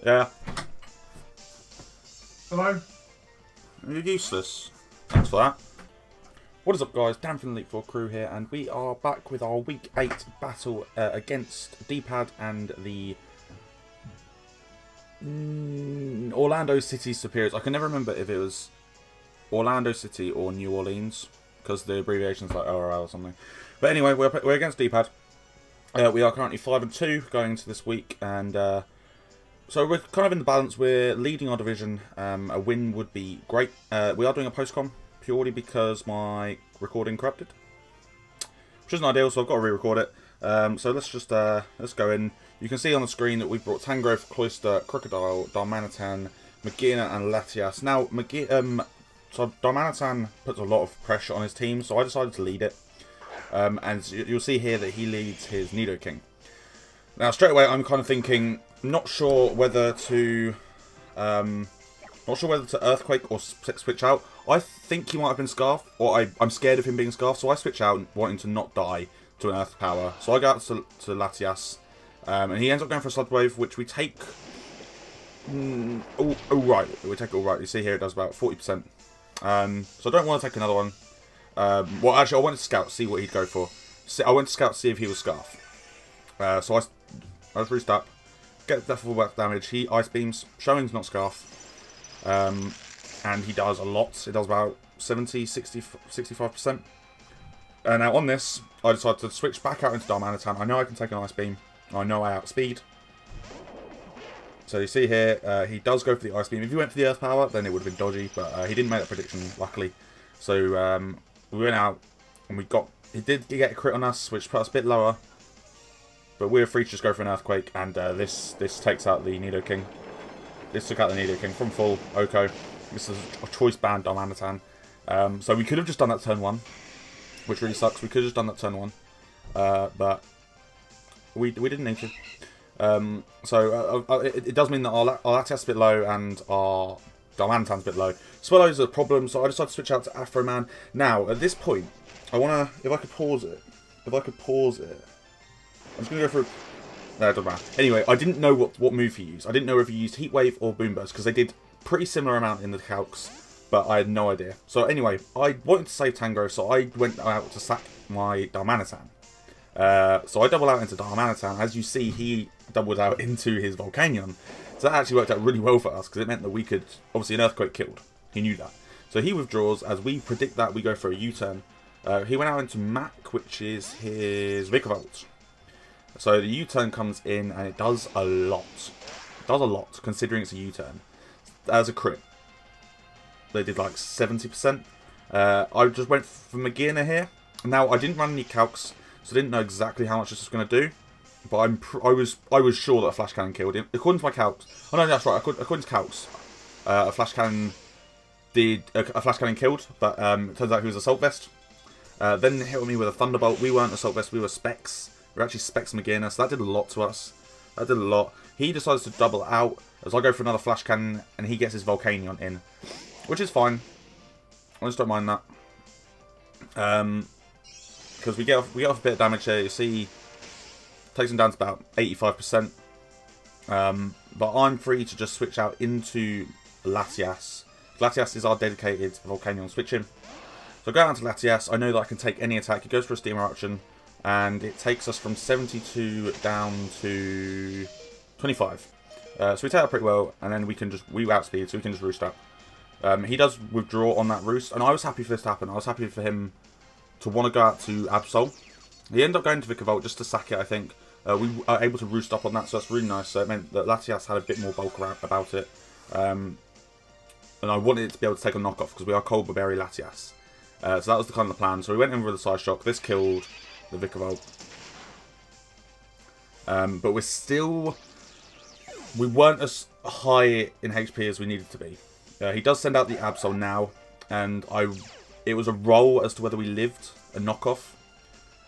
Yeah. Hello? You're useless. Thanks for that. What is up, guys? Dan from the Elite 4 crew here, and we are back with our Week 8 battle against D-Pad and the Orlando City Superiors. I can never remember if it was Orlando City or New Orleans, because the abbreviation's like ORL or something. But anyway, we're against D-Pad. We are currently 5-2 going into this week, and so we're kind of in the balance. We're leading our division. A win would be great. We are doing a post-com purely because my recording corrupted, which isn't ideal, so I've got to re-record it. So let's just let's go in. You can see on the screen that we've brought Tangrowth, Cloister, Crocodile, Darmanitan, Magina, and Latias. Now, so Darmanitan puts a lot of pressure on his team, so I decided to lead it. And you'll see here that he leads his Nidoking. Now, straight away, I'm kind of thinking, not sure whether to Earthquake or switch out. I think he might have been Scarf, or I'm scared of him being Scarf, so I switch out, wanting to not die to an Earth Power. So I go out to Latias, and he ends up going for a Sludge Wave, which we take. Right, we take it all right. You see here it does about 40%. So I don't want to take another one. Well, actually, I went to scout, see what he'd go for. I went to scout, see if he was Scarf. So I just roost up, get the full back damage. He Ice Beams, showing he's not Scarf. And he does a lot. It does about 70, 60, 65%. Now on this, I decided to switch back out into Darmanitan. I know I can take an Ice Beam. I know I outspeed. So you see here, he does go for the Ice Beam. If he went for the Earth Power, then it would have been dodgy, but he didn't make that prediction, luckily. So we went out, and he did get a crit on us, which put us a bit lower. But we were free to just go for an Earthquake, and this takes out the Nidoking. This took out the Nidoking from full Oko. This is a choice band Darmanitan. So we could have just done that turn 1, which really sucks. We could have just done that turn 1, but we didn't need to. It does mean that our Latias is a bit low and our Darmanitan's a bit low. Swellow's a problem, so I decided to switch out to Afro Man. Now, at this point, I wanna, if I could pause it. I'm just gonna go for. No, it doesn't matter. Anyway, I didn't know what move he used. I didn't know if he used Heat Wave or Boom Burst, because they did pretty similar amount in the calcs, but I had no idea. So anyway, I wanted to save Tangrowth, so I went out to sack my Darmanitan. So I doubled out into Darmanitan. As you see, he doubled out into his Volcanion. So that actually worked out really well for us, because it meant that we could, obviously an Earthquake killed. He knew that. So he withdraws. As we predict that, we go for a U-turn. He went out into Mac, which is his Vikavolt. So the U-turn comes in, and it does a lot. It does a lot, considering it's a U-turn. As a crit, they did like 70%. I just went for Magina here. Now, I didn't run any calcs, so I didn't know exactly how much this was going to do. But I was sure that a Flash Cannon killed him. According to my calcs... Oh no, that's right. According to calcs, a Flash Cannon killed, but it turns out he was Assault Vest. Then he hit me with a Thunderbolt. We weren't Assault Vest, we were Specs. We were actually Specs Magina, so that did a lot to us. That did a lot. He decides to double out as I go for another Flash Cannon, and he gets his Volcanion in, which is fine. I just don't mind that. Because we get off a bit of damage here. You see, takes him down to about 85%. But I'm free to just switch out into Latias. Latias is our dedicated Volcanion switching. So I go out to Latias. I know that I can take any attack. He goes for a Steam Eruption, and it takes us from 72 down to 25. So we take that pretty well, and then we outspeed, so we can just roost up. He does withdraw on that roost, and I was happy for this to happen. I was happy for him to want to go out to Absol. He ended up going to Vikavolt just to sack it, I think. We are able to roost up on that, so that's really nice. So it meant that Latias had a bit more bulk about it. And I wanted it to be able to take a knockoff, because we are Cold Barberry Latias. So that was the kind of the plan. So we went in with a Side Shock. This killed the Vikavolt. But we're still... We weren't as high in HP as we needed to be. He does send out the Absol now, and it was a roll as to whether we lived a knockoff.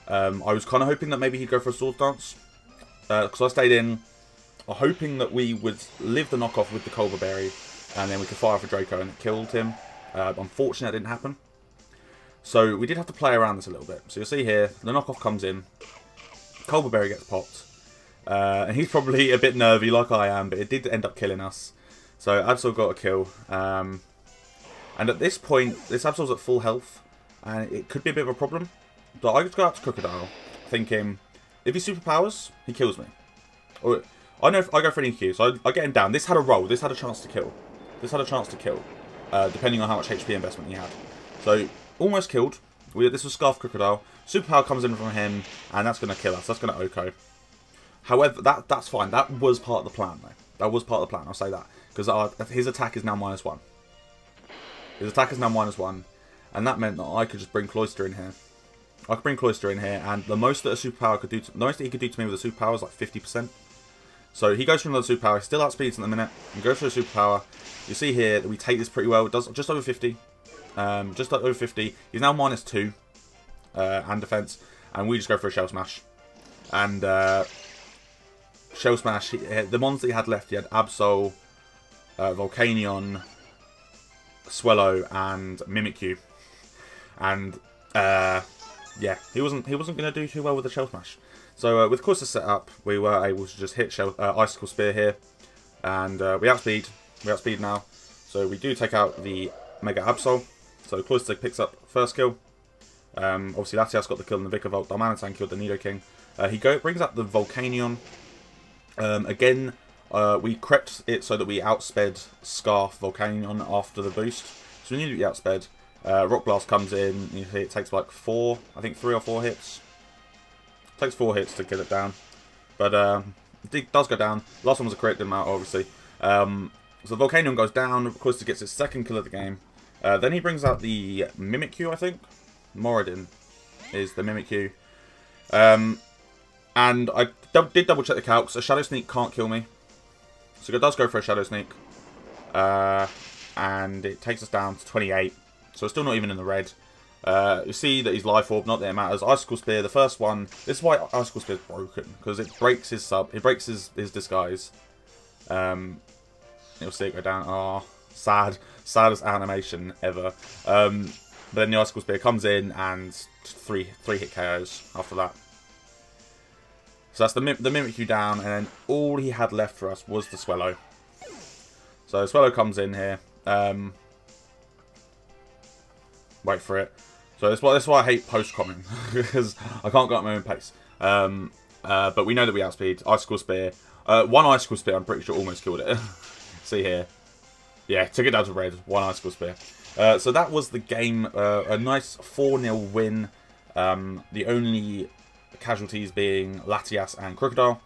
I was kind of hoping that maybe he'd go for a Sword Dance, because I stayed in, hoping that we would live the knockoff with the Culver Berry, and then we could fire for Draco, and it killed him. Unfortunately, that didn't happen. So we did have to play around this a little bit. So you'll see here, the knockoff comes in, Culver Berry gets popped. And he's probably a bit nervy like I am, but it did end up killing us. So Absol got a kill. And at this point, this Absol's at full health. And it could be a bit of a problem. So I just go out to Crocodile, thinking, if he superpowers, he kills me. Or I know if I go for an EQ, so I get him down. This had a roll. This had a chance to kill. This had a chance to kill, depending on how much HP investment he had. So, almost killed. This was Scarf Crocodile. Superpower comes in from him, and that's going to kill us. That's going to OHKO. However, that's fine. That was part of the plan, though. That was part of the plan, I'll say that. Because his attack is now -1. His attack is now -1, and that meant that I could just bring Cloyster in here. I could bring Cloyster in here, and the most that a superpower could do, the most that he could do to me with a superpower is like 50%. So he goes for another superpower. He still outspeeds in the minute. He goes for a superpower. You see here that we take this pretty well. It does just over 50. Just over 50. He's now -2 hand defense, and we just go for a Shell Smash. And Shell Smash. The ones that he had left, he had Absol, Volcanion, Swellow, and Mimikyu. And yeah, he wasn't going to do too well with the Shell Smash. So with Cloyster set up, we were able to just hit Icicle Spear here, and we outspeed. We outspeed now, so we do take out the Mega Absol. So Cloyster picks up first kill. Obviously Latias got the kill in the Vikavolt. Darmanitan killed the Nidoking. He brings up the Volcanion. Again, we crept it so that we outsped Scarf Volcanion after the boost. So we knew to be outsped. Rock Blast comes in. You see it takes like 3 or 4 hits. It takes 4 hits to get it down, but it does go down. Last one was a crit, didn't matter, obviously. So Volcanion goes down. Of course, he gets his second kill of the game. Then he brings out the Mimikyu, I think. Moradin is the Mimikyu. And I did double check the calcs. A Shadow Sneak can't kill me, so it does go for a Shadow Sneak, and it takes us down to 28. So it's still not even in the red. You see that he's Life Orb, not that it matters. Icicle Spear, the first one. This is why Icicle Spear is broken, because it breaks his it breaks his disguise. You'll see it go down. Oh, saddest animation ever. But then the Icicle Spear comes in and three hit KOs after that. So that's the Mimikyu down, and then all he had left for us was the Swellow. So Swellow comes in here. Wait for it. So that's why I hate post-common, because I can't go at my own pace. But we know that we outspeed. Icicle Spear. One Icicle Spear, I'm pretty sure, almost killed it. See here. Yeah, took it down to red. One Icicle Spear. So that was the game. A nice 4-0 win. The only casualties being Latias and Crocodile.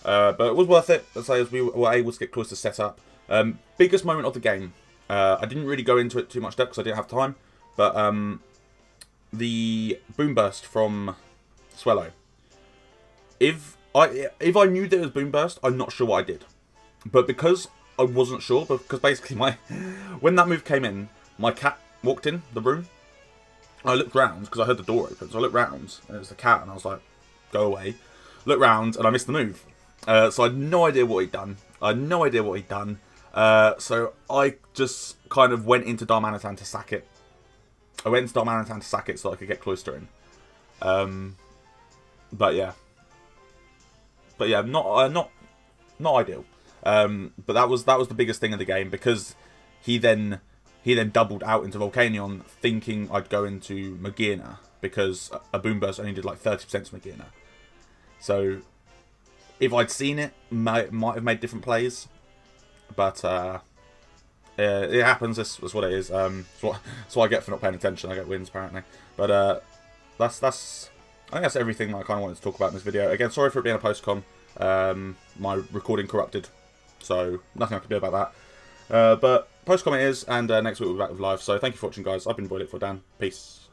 But it was worth it, let's say, as we were able to get Cloyster set up. Biggest moment of the game. I didn't really go into it too much depth because I didn't have time. But the Boom Burst from Swellow. If I knew there was Boom Burst, I'm not sure what I did. But because I wasn't sure, because basically when that move came in, my cat walked in the room. I looked round because I heard the door open, so I looked round and it was the cat, and I was like, "Go away." Looked round and I missed the move. So I had no idea what he'd done. So I just kind of went into Darmanitan to sack it. I went into Darmanitan to sack it so I could get Cloyster in. But yeah, not ideal. But that was the biggest thing in the game, because he then doubled out into Volcanion, thinking I'd go into Magearna, because a Boom Burst only did like 30% to Magearna. So if I'd seen it, might have made different plays. But it happens. That's what it is. That's what I get for not paying attention. I get wins apparently. But I think that's everything that I kind of wanted to talk about in this video. Again, sorry for it being a post-com. My recording corrupted, so nothing I can do about that. But post-com it is, and next week we'll be back with live. So thank you for watching, guys. I've been Boiled for Dan. Peace.